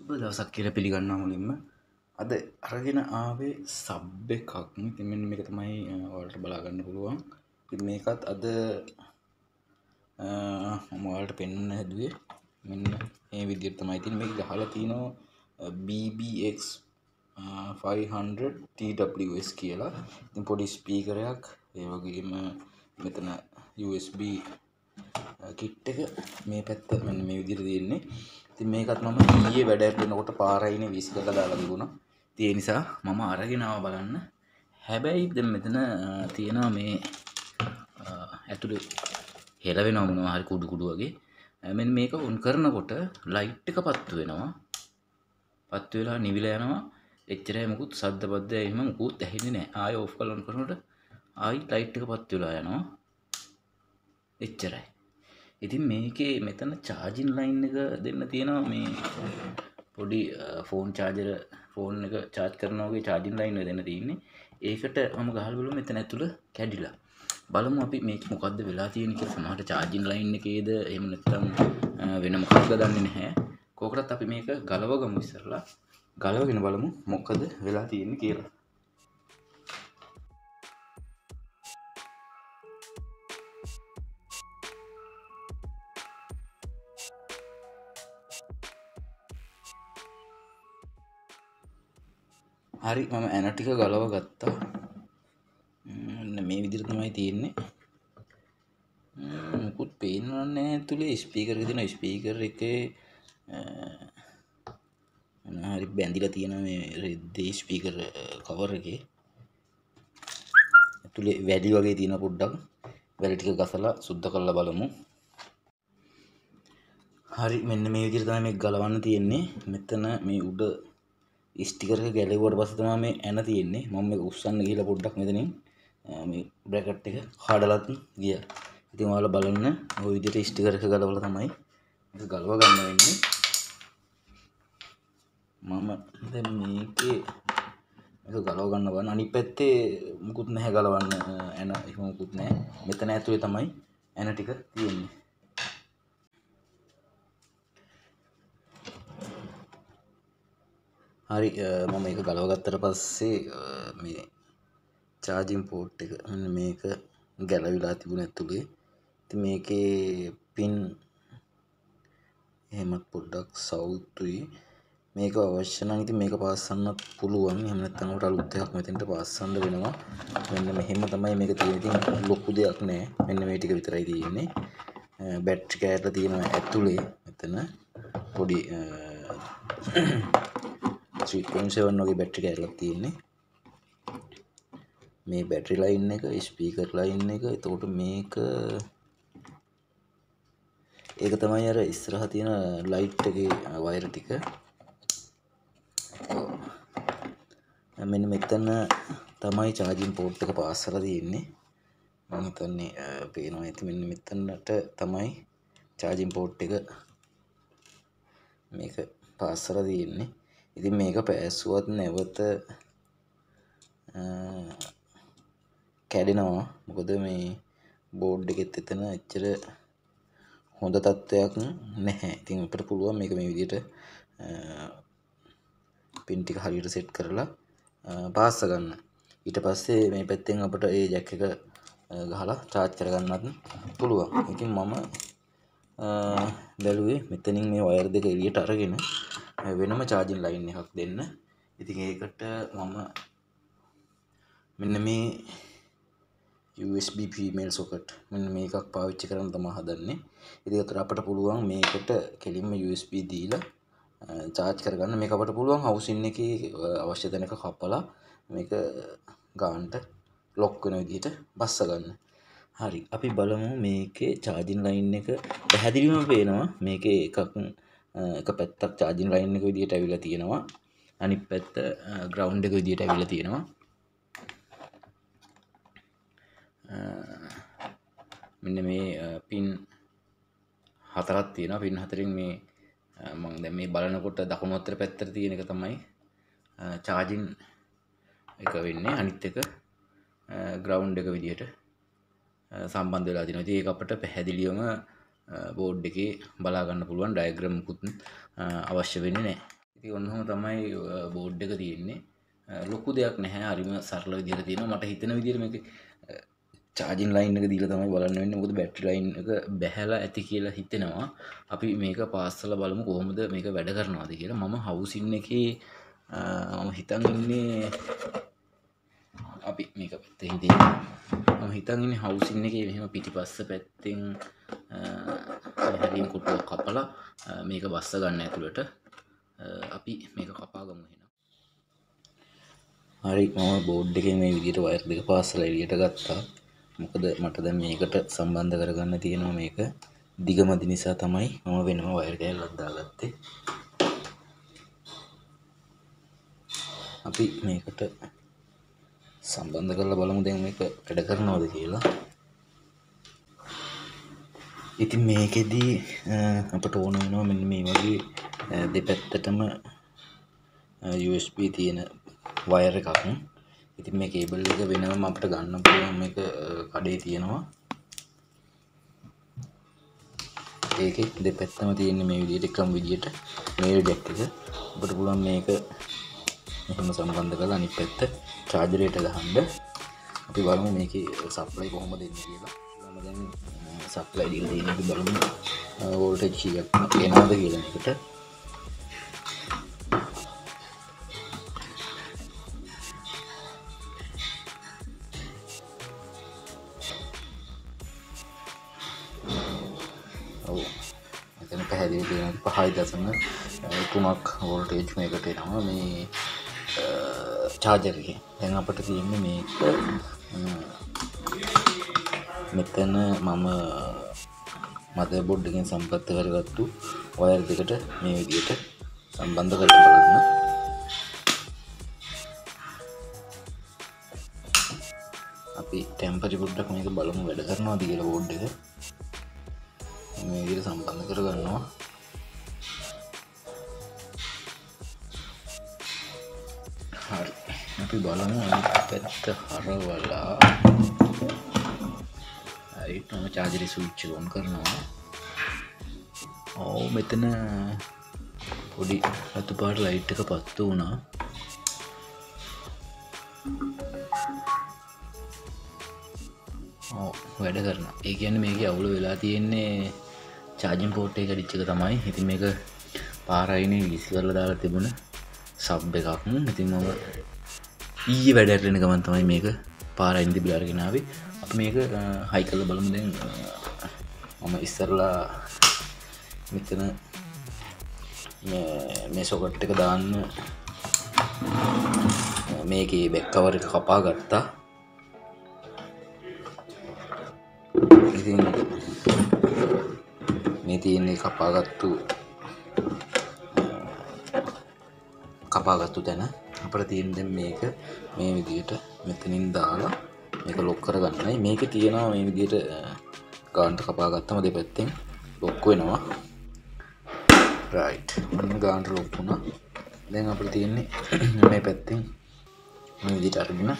සුබ දවසක් කියලා පිළිගන්නවා මුලින්ම. අද අරගෙන ආවේ සබ් එකක්. ඉතින් මෙන්න මේක තමයි ඔයාලට බලා ගන්න පුළුවන්. ඉතින් මේකත් අද මම ඔයාලට පෙන්වන්න හැදුවේ මෙන්න මේ විදිහට තමයි තියෙන්නේ. මේක ගහලා තිනවා BBX 500 TWS කියලා. ඉතින් පොඩි ස්පීකරයක්, ඒ වගේම මෙතන USB කිට් එක මේ පැත්ත මෙන්න මේ විදිහට තියෙන්නේ. ඉතින් මේකත් මම ඊයේ වැඩට යනකොට පාරයිනේ විසිකලා දාලා තිබුණා. ඉතින් ඒ නිසා මම අරගෙන ආවා බලන්න. හැබැයි දැන් මෙතන තියෙනවා මේ ඇතුලේ හෙලවෙනවා මොනවා හරි කුඩු කුඩු වගේ. මෙන්න මේක ඔන් කරනකොට ලයිට් එක පත්තු වෙනවා. පත්තු වෙලා නිවිලා යනවා. එච්චරයි මොකුත් සද්ද බද්ද එහෙම මොකුත් ඇහෙන්නේ නැහැ. ආයෙ ඕෆ් කරලා ඔන් කරනකොට ආයි ලයිට් එක පත්තු වෙලා යනවා. එච්චරයි. ඉතින් මේකේ මෙතන චාර්ජින් ලයින් එක දෙන්න තියෙනවා. මේ පොඩි ෆෝන් චාර්ජර් ෆෝන් එක චාර්ජ් කරනවා වගේ චාර්ජින් ලයින් එක දෙන්න තියෙන්නේ. ඒකට මම ගහලා බලමු මෙතන ඇතුළ කැඩිලා. බලමු අපි මේක මොකද්ද වෙලා තියෙන්නේ කියලා. සමහරට චාර්ජින් ලයින් එකේද එහෙම නැත්නම් වෙන මොකක්ද දන්නේ නැහැ. කොහොකටත් අපි මේක ගලව ගමු ඉස්සරලා. ගලවගෙන බලමු මොකද වෙලා තියෙන්නේ කියලා. හරි මම ඇන ටික ගලව ගත්තා. මේ විදිහට තමයි තියෙන්නේ. මුකුත් පේන්නේ නැහැ ඇතුලේ. ස්පීකර් එක තියෙනවා. ස්පීකර් එකේ හරි බැඳිලා තියෙන මේ රෙද්දේ ස්පීකර් කවර් එකේ ඇතුලේ වැඩි වගේ තියෙන පොඩ්ඩක්. වැඩි ටික ගසලා සුද්ධ කරලා බලමු. හරි මෙන්න මේ විදිහට තමයි මේක ගලවන්න තියෙන්නේ. මෙතන මේ උඩ ස්ටිකර් එක ගැලෙවුවට පස්සේ තමයි මේ ඇන තියෙන්නේ. මම මේක උස්සන්න ගිහලා පොඩ්ඩක් මෙතනින් මේ බ්‍රැකට් එක කඩලත් ගියා. ඉතින් ඔයාලා බලන්න ওই විදිහට ස්ටිකර් එක ගලවලා තමයි මේක ගලව ගන්න වෙන්නේ. මම දැන් මේකේ මේක ගලව ගන්න බලන්න. අනිත් පැත්තේ මුකුත් නැහැ ගලවන්න. ඇන එහෙම මුකුත් නැහැ. මෙතන ඇතුලේ තමයි ඇන ටික තියෙන්නේ. හරි මම මේක ගලව ගත්තට පස්සේ මේ චාර්ජින් පෝට් එක මෙන්න මේක ගැලවිලා තිබුණ ඇතුලේ. ඉතින් මේකේ පින් එහෙමත් පොඩ්ඩක් සවුතුයි. මේක අවශ්‍ය නම් ඉතින් මේක පාස්සන්නත් පුළුවන්. එහෙම නැත්නම් අපට අලුත් එකක් මෙතෙන්ට පාස්සන්න වෙනවා. මෙන්න මෙහෙම තමයි මේක තියෙන්නේ. ඉතින් ලොකු දෙයක් නෑ. මෙන්න මේ ටික විතරයි තියෙන්නේ. බැටරි කෑල්ල තියෙනවා ඇතුලේ. මෙතන පොඩි 3.7 වගේ බැටරි කෑල්ලක් තියෙන්නේ. මේ බැටරි ලයින් එක, ස්පීකර් ලයින් එක. එතකොට මේක ඒක තමයි අර ඉස්සරහා තියෙන ලයිට් එකේ වයර් ටික. මෙන්න මෙතන තමයි චාර්ජින් පෝට් එක පාස්සලා තියෙන්නේ. මම හිතන්නේ පේනවා ඇති. මෙන්න මෙතනට තමයි චාර්ජින් පෝට් එක මේක පාස්සලා තියෙන්නේ. ඉතින් මේක පෑස්සුවත් නැවත කැඩෙනවා. මොකද මේ බෝඩ් එකෙත් එතන එච්චර හොඳ තත්ත්වයක් නැහැ. ඉතින් අපිට පුළුවන් මේක මේ විදිහට පින් ටික හරියට සෙට් කරලා පාස්ස ගන්න. ඊට පස්සේ මේ පැත්තෙන් අපිට ඒ ජැක් එක ගහලා charge කරගන්නත් පුළුවන්. ඉතින් මම බැලුවේ මෙතනින් මේ වයර් දෙක එළියට අරගෙන වෙනම charging line එකක් දෙන්න. ඉතින් ඒකට මම මෙන්න මේ USB female socket මෙන්න මේකක් පාවිච්චි කරන්න තමයි හදන්නේ. ඉතින් ඒකට අපිට පුළුවන් මේකට කෙලින්ම USB දීලා charge කරගන්න. මේක අපිට පුළුවන් housing එකේ අවශ්‍ය තැනක කපලා මේක ගානට lock වෙන විදිහට බස්ස ගන්න. හරි අපි බලමු මේකේ charging line එක පැහැදිලිවම පේනවා. මේකේ එක පැත්තක් charging line එක විදිහට ඇවිල්ලා තියෙනවා. අනිත් පැත්ත ground එක විදිහට ඇවිල්ලා තියෙනවා. මෙන්න මේ පින් හතරක් තියෙනවා. පින් හතරෙන් මේ මම දැන් මේ බලනකොට දකුණු අතට පැත්තට තියෙන එක තමයි charging එක වෙන්නේ. අනිත් එක ground එක විදිහට සම්බන්ධ වෙලා තියෙනවා. ඉතින් ඒක අපිට පැහැදිලිවම බෝඩ් එකේ බලා ගන්න පුළුවන්. ඩයග්‍රෑම් මුකුත් අවශ්‍ය වෙන්නේ නැහැ. ඉතින් ඔන්නෝම තමයි බෝඩ් එක තියෙන්නේ. ලොකු දෙයක් නැහැ. හරිම සරල විදිහට තියෙනවා. මට හිතෙන විදිහට මේක චාර්ජින් ලයින් එක දීලා තමයි බලන්න වෙන්නේ. මොකද බැටරි ලයින් එක බැහැලා ඇති කියලා හිතෙනවා. අපි මේක පාස්සලා බලමු කොහොමද මේක වැඩ කරනවද කියලා. මම හවුසින් එකේ මම හිතන් ඉන්නේ අපි මේක පැත්තෙන් තියෙනවා. මම හිතන් ඉන්නේ හවුසින් එකේ මෙහෙම පිටිපස්ස පැත්තෙන් හැලින් කොටුවක් කපලා මේක බස්ස ගන්න ඇතුළට. අපි මේක කපා ගමු එහෙනම්. හරි මම බෝඩ් එකේ මේ විදිහට වයර් දෙක පාස්සලා එළියට ගත්තා. මොකද මට දැන් මේකට සම්බන්ධ කරගන්න තියෙනවා මේක දිගමදි නිසා තමයි මම වෙනම වයර් කෑල්ලක් දාගත්තේ. අපි මේකට සම්බන්ධ කරලා බලමු දැන් මේක වැඩ කරනවද කියලා. ඉතින් මේකෙදි අපට ඕන වෙනවා මෙන්න මේ වගේ දෙපැත්තටම USB තියෙන වයර් එකක්. ඉතින් මේ කේබල් එක වෙනම අපිට ගන්න පුළුවන් මේක කඩේ තියෙනවා. ඒකේ දෙපැත්තම තියෙන මේ විදිහට එකම විදිහට මේල් ජැක් එක. අපිට පුළුවන් මේක මෙහෙම සම්බන්ධ කරලා අනිත් පැත්ත චාර්ජරයට ගහන්න. අපි බලමු මේකේ සප්ලයි කොහොමද එන්නේ කියලා. මම දැන් සප්ලයි දීලා තියෙන එක බලමු වෝල්ටේජ් කීයක් එනවද කියලා මේකට. මෙතන පැහැදිලි තියෙන 5.3ක් වෝල්ටේජ් මේකට එනවා මේ චාර්ජර් එකේ. දැන් අපිට තියෙන්නේ මේක මෙතන මම මදර්බෝඩ් එකෙන් සම්බන්ධ කරගත්තු වයර් දෙකට මේ විදිහට සම්බන්ධ කරලා බලන්න. අපි ටෙම්පරරි පොඩ්ඩක් මේක බලමු වැඩ කරනවද කියලා බෝඩ් එක. මේ විදිහට සම්බන්ධ කරගන්නවා. හරි. අපි බලමු අනිත් පැත්ත හරවලා. හරි. මම චාර්ජර් ස්විච් එක ඔන් කරනවා. ඔව් මෙතන පොඩි රතු පාට ලයිට් එක පත්තු වුණා. ඔව් වැඩ කරනවා. ඒ කියන්නේ මේකේ අවුල වෙලා තියෙන්නේ චාර්ජින් පෝට් එක කැඩිච්ච එක තමයි. ඉතින් මේක පාරයිනේ වීසි කරලා දාලා තිබුණ සබ් එකක්. ඉතින් මම ඊයේ වැඩ කරන ගමන් තමයි මේක පාරයින් තිබිලා අරගෙන ආවේ. අපි මේක හයි කරලා බලමු දැන්. මම ඉස්සරලා මෙතන මේ සොකට් එක දාන්න මේකේ බැක් කවර් එක කපා ගත්තා. ඉතින් මේ තියෙන්නේ කපාගත්තු තැන. අපිට තියෙන දැන් මේක මේ විදිහට මෙතනින් දාලා මේක ලොක් කරගන්නයි. මේකේ තියෙනවා මේ විදිහට ගාන්ට කපා ගත්තම දෙපැත්තෙන් ලොක් වෙනවා. රයිට්. මම ගාන්ට ලොක් වුණා. දැන් අපිට තියෙන්නේ මේ පැත්තෙන් මේ විදිහට අරගෙන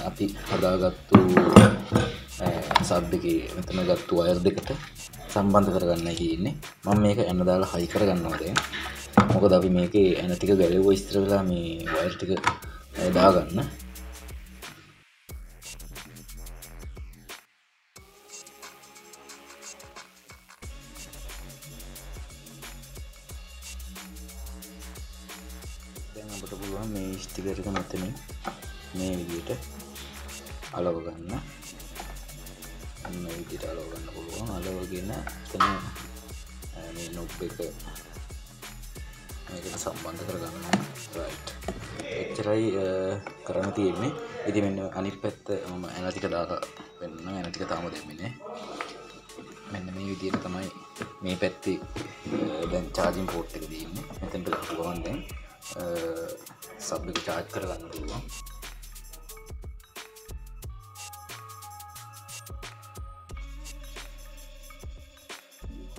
අපි හදාගත්තු සබ් එකේ මෙතන ගත්තු වයර් දෙකට සම්බන්ධ කරගන්නයි තියෙන්නේ. මම මේක එන්න දාලා හයි කරගන්නවා දැන්. මොකද අපි මේකේ එන ටික ගැලෙවුවා ඉස්තර වෙලා මේ වයර් ටික දාගන්න. දැන් අපිට පුළුවන් මේ ස්ටිකර් එක මෙතනින් මේ විදිහට අලව ගන්න. මේ විදිහට අලව ගන්න පුළුවන්. අලවගෙන එතන මේ නොබ් එක මේකට සම්බන්ධ කරගන්නවා. රයිට්. එච්චරයි කරන්න තියෙන්නේ. ඉතින් මෙන්න අනිත් පැත්ත මම එන ටික දාලා වෙන්න එන ටික තාම දෙන්නේ නැහැ. මෙන්න මේ විදිහට තමයි මේ පැත්තේ දැන් චාර්ජින් පෝට් එක දෙන්නේ. මෙතනට ගහපු ගමන් දැන් සබ් එක charge කරගන්න පුළුවන්.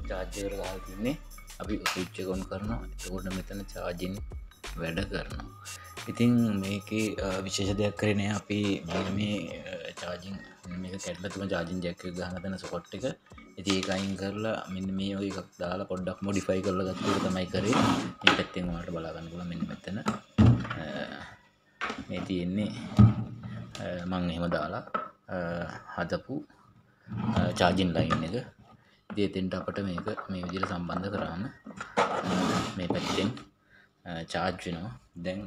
charge එකට ගහලා තින්නේ අපි switch එක on කරනවා. එතකොට මෙතන charging වැඩ කරනවා. ඉතින් මේකේ විශේෂ දෙයක් කරේ නෑ. අපි මේ charging මේක කැඩලා තියෙන charging jack එක ගහන තැන socket එක ඉතින් ඒක අයින් කරලා මෙන්න මේ වගේ එකක් දාලා පොඩ්ඩක් මොඩිෆයි කරලා ගත්ත එක තමයි කරේ. මේ පැත්තෙන් ඔයාලට බලා ගන්න පුළුවන් මෙන්න මෙතන. මේ තියෙන්නේ මම එහෙම දාලා හදපු charging line එක. ඉතින් එතෙන්ට අපිට මේක මේ විදිහට සම්බන්ධ කරාම මේ පැත්තෙන් charge වෙනවා. දැන්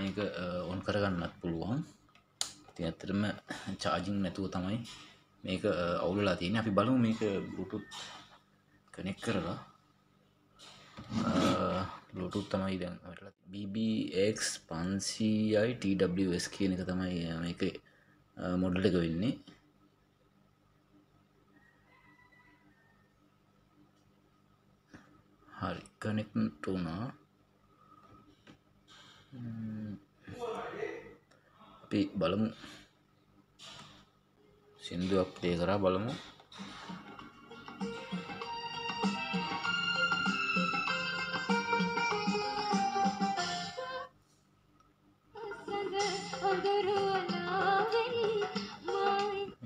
මේක on කරගන්නත් පුළුවන්. ඉතින් ඇත්තටම charging නැතුව තමයි මේක අවුල් වෙලා තියෙන්නේ. අපි බලමු මේක Bluetooth connect කරලා Bluetooth තමයි දැන් BBX 500i TWS කියන එක තමයි මේකේ මොඩල් එක වෙන්නේ. හරි කනෙක්ට් වුණා. අපි බලමු සින්දුවක් ප්ලේ කරලා බලමු.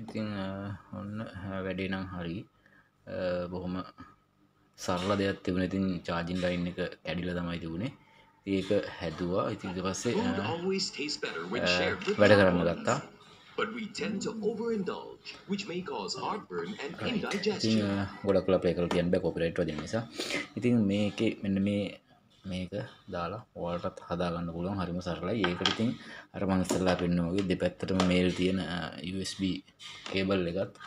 ඉතින් ඔන්න වැඩේ නම් හරි. බොහොම සරල දෙයක් තිබුණේ. ඉතින් charging line එක කැඩිලා තමයි තිබුණේ. ඒක හැදුවා. ඉතින් ඊට පස්සේ වැඩ කරන්න ගත්තා. But we tend to overindulge, which may cause heartburn and indigestion. ඉතින් ගොඩක් වෙලා ප්ලේ කරලා තියන්න බෑ කොපිරයිට් වදින නිසා. ඉතින් මේකේ මෙන්න මේක දාලා ඔයාලටත් හදා ගන්න පුළුවන්. හරිම සරලයි. ඒකට ඉතින් අර මම ඉස්සෙල්ලා පෙන්නුවා වගේ දෙපැත්තටම මේල් තියෙන USB කේබල් එකත්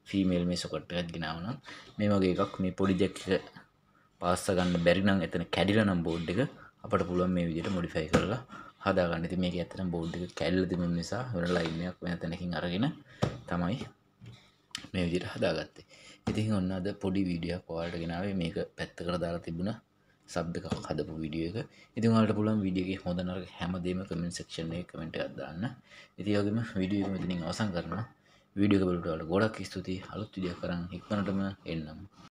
ෆීමේල් මේ සොකට් එකත් ගෙනාවනම් මේ වගේ එකක් මේ පොඩි ජැක් එක පාස්ස ගන්න බැරි නම් එතන කැඩිලා නම් බෝඩ් එක අපට පුළුවන් මේ විදිහට මොඩිෆයි කරලා හදා ගන්න. ඉතින් මේක ඇත්තටම බෝඩ් එක කැඩිලා තිබුණ නිසා වෙන ලයින් එකක් වෙන තැනකින් අරගෙන තමයි මේ විදිහට හදාගත්තේ. ඉතින් ඔන්න අද පොඩි වීඩියෝ එකක් ඔයාලට ගෙනාවේ. මේක පැත්තකට දාලා තිබුණා සබ් එකක් හදපු වීඩියෝ එක. ඉතින් ඔයාලට පුළුවන් වීඩියෝ එකේ හොඳ නරක හැමදේම කමෙන්ට් සෙක්ෂන් එකේ කමෙන්ට් එකක් දාන්න. ඉතින් ඒ වගේම වීඩියෝ එක මෙතනින් අවසන් කරනවා. වීඩියෝ එක බලපුවට ඔයාලට ගොඩක් ස්තුතියි. අලුත් වීඩියෝ එකක් කරන් ඉක්මනටම එන්නම්.